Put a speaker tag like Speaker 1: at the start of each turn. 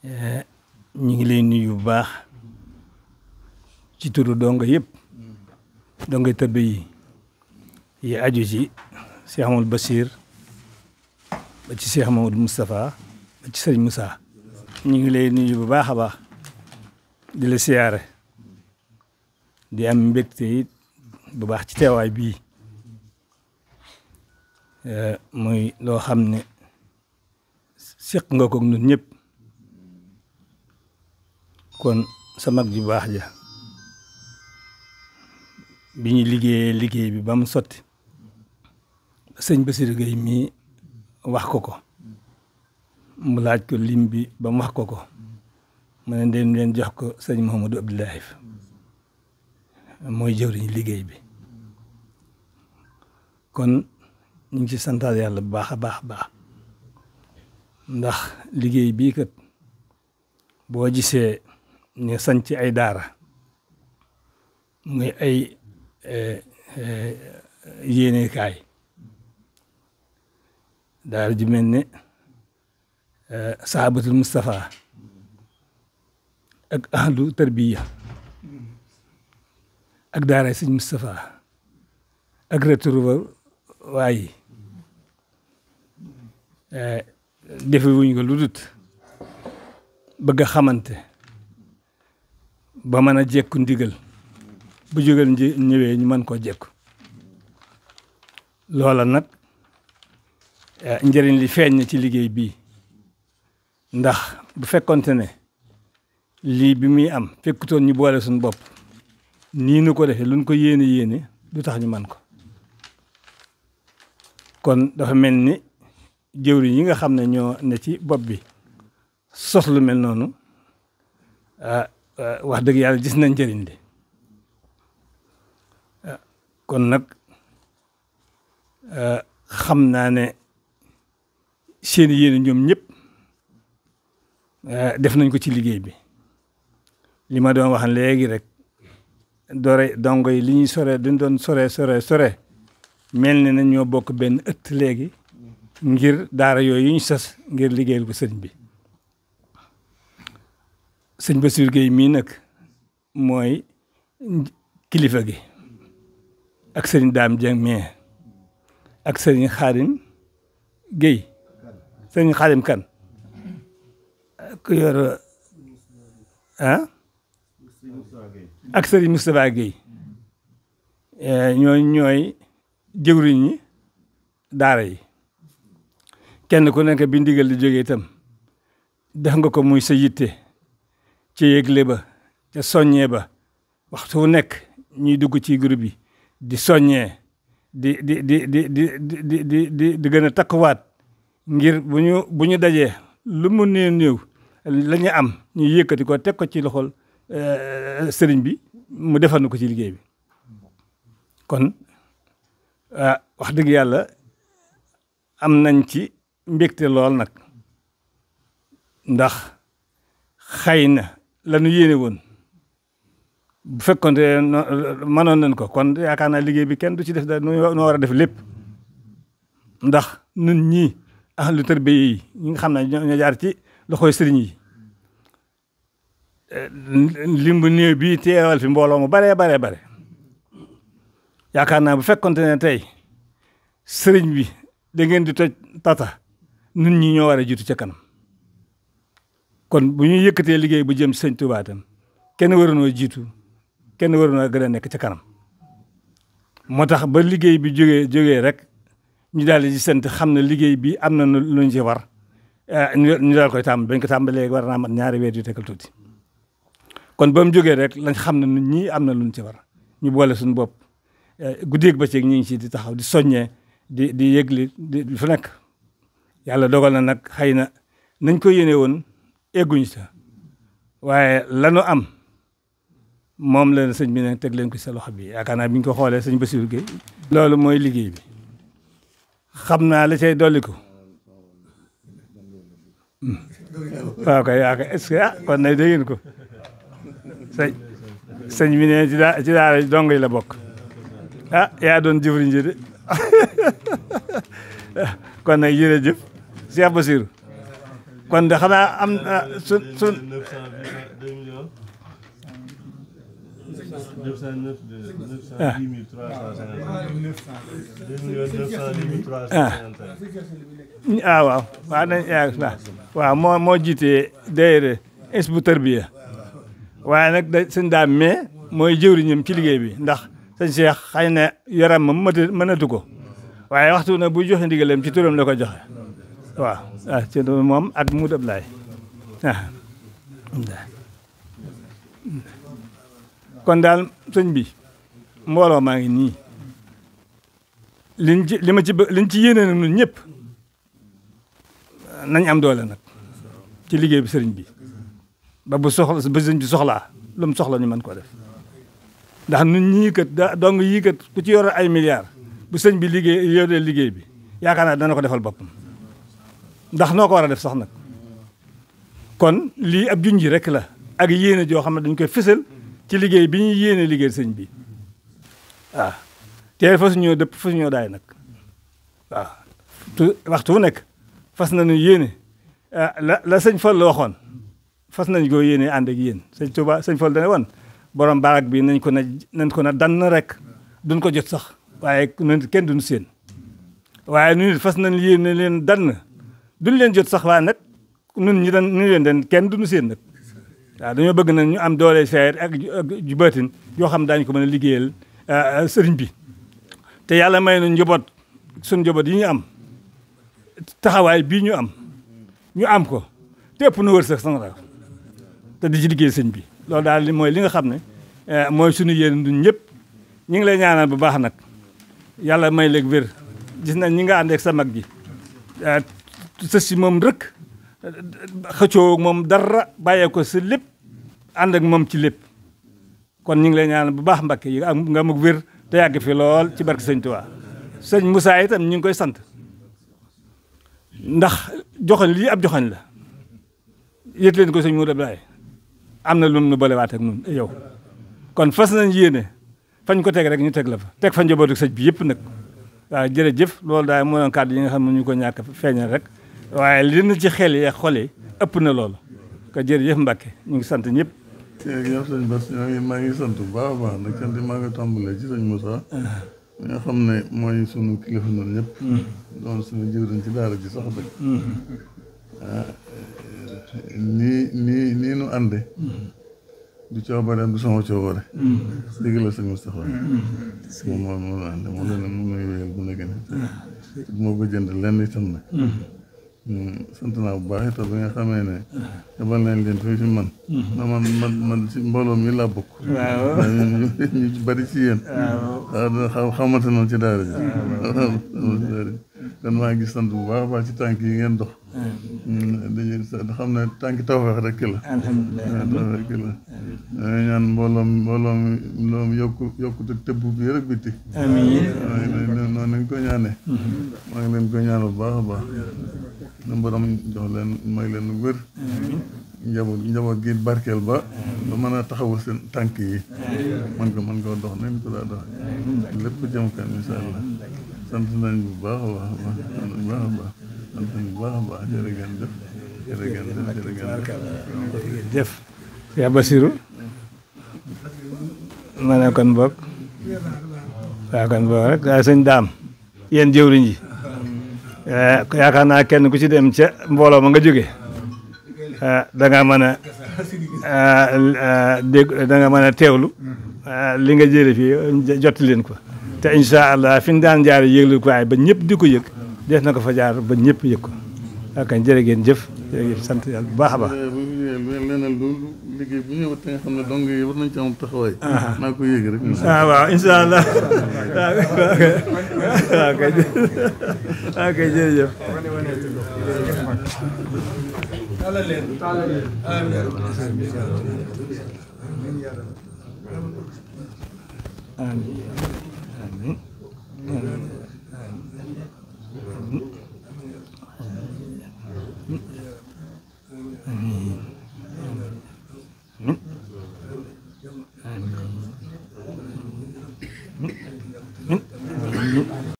Speaker 1: ñu ngi lay nuyu bu baax ci turu donga yëpp donga tëdd yi aju ci Cheikh Amadou Bassir ba ci Cheikh Mamadou Moustapha ba ci Serigne Moussa ñu ngi lay nuyu bu baax a baax di la siyaare di am mbégte it bu baax ci teewaay bii muy loo xam ne seq nga ko ñun ñëpp kon sa mag ju baax ja bi ñu liggéey bi ba mu sotti sëñ Bassirou Gueye mii wax ko mu laaj ko lim bi ba mu wax ko mu ne dem leen jox ko sëñ Mouhamadou Abdoulaye mooy jëwriñ liggéey bi kon ñu ngi ci santaat yàlla bu baax a baax ndax liggéey bii kat boo gisee ñu sanc ay daara muy ay yéenekaay daara ji mel ne Sahabatul Moustapha ak ahlu tarbiya ak daara sëñ Moustapha ak retour waaye defe wuñ ko lu dut bëgg a xamante ba mën a jekku ndigal bu jógal ñëwee ñu mën koo jekku loola nag njëriñ li feeñ na ci liggéey bii ndax bu fekkonte ne lii bi muy am fekkutoon ñu boole suñu bopp nii nu ko defee luñ ko yéene du tax ñu man ko kon dafa mel ni jëwriñ yi nga xam ne ñoo ne ci bopp bi sos lu mel noonu wax dëgg yàlla gis nañ njëriñ li kon nag xam naa ne seen yéene ñoom ñëpp def nañ ko ci liggéey bi li ma doon wax léegi rek dongo yi li ñuy dañ doon sore mel ne na ñoo bokk benn ëtt léegi ngir daara yooyu ñu sas ngir liggéeyal ko sëñ bi sëñ Bassirou Gueye mii nag mooy kilifa gi ak sëñ Dame Dieng mais ak sëñ Xaadim Gueye sëñ Xaadim Kan ku yor ak sëñ Moustapha Gueye ñooy jëwriñ ñi daara yi kenn ku nekk bi ndigal di jógee itam def nga ko muy sa yitte ci yëgle ba ca soññee ba waxtu wu nekk ñuy dugg ci groupe yi di soññee di gën a takkuwaat ngir bu ñu dajee lu mu néew la ñu am ñu yëkkati ko teg ko ci loxol sëriñ bi mu defal na ko ci liggéey bi kon wax dëgg yàlla am nañ ci mbégte lool nag ndax xëy na la ñu yéene woon bu fekkoon te mënoon nañ ko kon yaakaar naa liggéey bi kenn du ci def da noo war a def lépp ndax nun ñii ahlu tarbiya yi ñi nga xam ne ñoo jaar ci loxoy sëriñ yi limbu néew bii teewal fi mbooloo mu bare yaakaar naa bu fekkonte ne tey sëriñ bi da ngeen di toj tata nun ñi ñoo war a jiitu ca kanam kon bu ñu yëkkatee liggéey bu jëm sëñ Tuubaa tam kenn waroonoo jiitu kenn waroonoo gën a nekk ca kanam moo tax ba liggéey bi jógee rek ñu daal di sant xam ne liggéey bi am na luñ ci war ñu daal koy tàmbali bañ ko tàmbalee war naa mat ñaari weer yu tegal tuuti kon ba mu jógee rek lañ xam ne ñun ñii am na luñ ci war ñu boole suñu bopp guddeeg bëccëg ñu ngi ci di taxaw di soññee di yëgli di fu nekk yàlla dogal na nag xëy na nañ ko yéene woon egguñ sa waaye lanu am moom la sëñ bi ne teg leen ko sa loxo bi yaakaar naa bi ñu ko xoolee sëñ Bassirou Gueye loolu mooy liggéey bi xam naa la cay dolli ko waaw kay est-ce que kon nag dégg ngeen ko sëñ bi ne ci daara dong yi la bokk yaa doon jëfriñ ji de kon nag jërëjëf Cheikh Bassirou kon de xanaa am su 910 waaw waaw moo jiitee daayira Hizbut Tarqiyyah waaye nag sëñ daam mais mooy jëwriñam ci liggéey bi ndax sëñ Cheikh xëy na yaram ma mënatu ko waaye waxtu na buy joxe ndigalam ci turam la ko joxe waaw ci moom ak mu dab laay kon daal sëñ bi mbooloo maa ngi nii liñ ci yéene nag ñun ñëpp nañ am doole nag ci liggéey bi sëriñ bi ba sëñ bi soxlaa lu mu soxla ñu mën koo def ndax ñun ñii kat dong yii kat ku ci yor ay milliards bu sëñ bi yoree liggéey bi yaakaar naa dana ko defal boppam ndax noo ko war a def sax nag kon lii ab junji rek la ak yéene joo xam ne dañ koy fësal ci liggéey bi ñuy yéene liggéey sëñ bi waaw te fas ñoo dëpp fas ñoo daay nag waaw waxtu wu nekk fas nañu yéene la sëñ Fall la waxoon fas nañ koo yéene ànd ak yéen sëñ Touba sëñ Fall dane woon borom barak bi nañ ko na dann rek duñ ko jot sax waaye kenn duñu seen waaye nu fas nañ yéene leen dann duñ leen jot sax waaye nag nun ñu leen den kenn duñu seen nag waaw dañoo bëgg na ñu am doole seer ak ju baatin yoo xam daañu ko mën a liggéeyal sëriñ bi te yàlla may na njaboot suñ njaboot yi ñu am taxawaay bii ñu am ko te ëpp na wër sax sanra te di ci liggéey sëñ bi loolu daal mooy li nga xam ne mooy suñu yéen duñ ñëpp ñu ngi lay ñaanal bu baax nag yàlla may léeg wér gis nañ ñi nga ànd ak sa mag ji sës si moom rëkk xëccoo moom dara bàyyee ko sa lépp ànd ak moom ci lépp kon ñu ngi lay ñaanal bu baax Mbàkke yi nga amug wér te yàgg fi lool ci barke sëñ Tuubaa sëñ Moussa itam ñu ngi koy sant ndax joxoñ lii ab joxoñ la yët leen ko sëñ Mourou Abdoulaye am na lu nu bolewaat ak nun yow kon fas nañ yéene fañ ko teg rek ñu teg la fa teg fa njabootu sëñ bi yëpp nag waaw jërëjëf loolu daal moo doon kàddu yi nga xam ne ñu ko ñàkk feeñal rek waaye li na ci xel yi ak xol yi ëpp na loolu ko jërëjëf Mbacke ñu ngi sant ñëpp.
Speaker 2: jërëjëf sëñ Bass maa ngi sant bu baax a baax nag sant maa ngi tàmbalee ci sëñ Moussa mi nga xam ne mooy sunu kilifa noonu ñëpp doon suñu jëwriñ ci daara ji sax dëgg nii nu ànde du coobare du sama coobare dëgg la sëñ Moustapha moom la ànde moom lay wéyal bu nekk ne te moo ko jënd lenn itam nag sant naa bu baax itam bi nga xamee ne yabal nañ leen fii fi man man si mbooloo mi laa bokk ñu bari ci yéen xamante noonu ci daara ji kon maa ngi sant bu baax a baax ci tànk yi ngeen dox dañuy xam ne tànk tawfeex rek la tawfeex rek la dañuy ñaan mbooloo mi yokkute tëbb bi rek bitti noonu nañ ko ñaanee maa ngi leen ko ñaan bu baax a baax na borom jox leen may leen wér njaboot gi barkeel ba mën a taxawul seen tànk yi mën koo dox nañ ko daa dox lépp jëm kan insha Allah sant nañ bu baax a baax sant nañ bu baax a baax
Speaker 1: jërëjëf yaa Basiru ma ne kon boog waaw kon boog rek waaye sëñ daam yéen jëwriñ yi yaakaar naa kenn ku ci dem ca mbooloo ma nga jóge da nga mën a dégg da nga mën a teewlu li nga jële fii jot leen ko te incha allah fi ñu daan jaar yëglu ko waaye ba ñëpp di ko yëg def na ko fa jaar ba ñëpp yëg ko waaw kañ jërë ngeen jëf sant yàlla bu baax a baax.
Speaker 2: leneen lu liggéey bu ñëwee te nga xam ne dong yi war nañ ci am taxawaay. naa ko yëg rek.
Speaker 1: waaw incha allah waaw kay jërëjëf. amiin amiin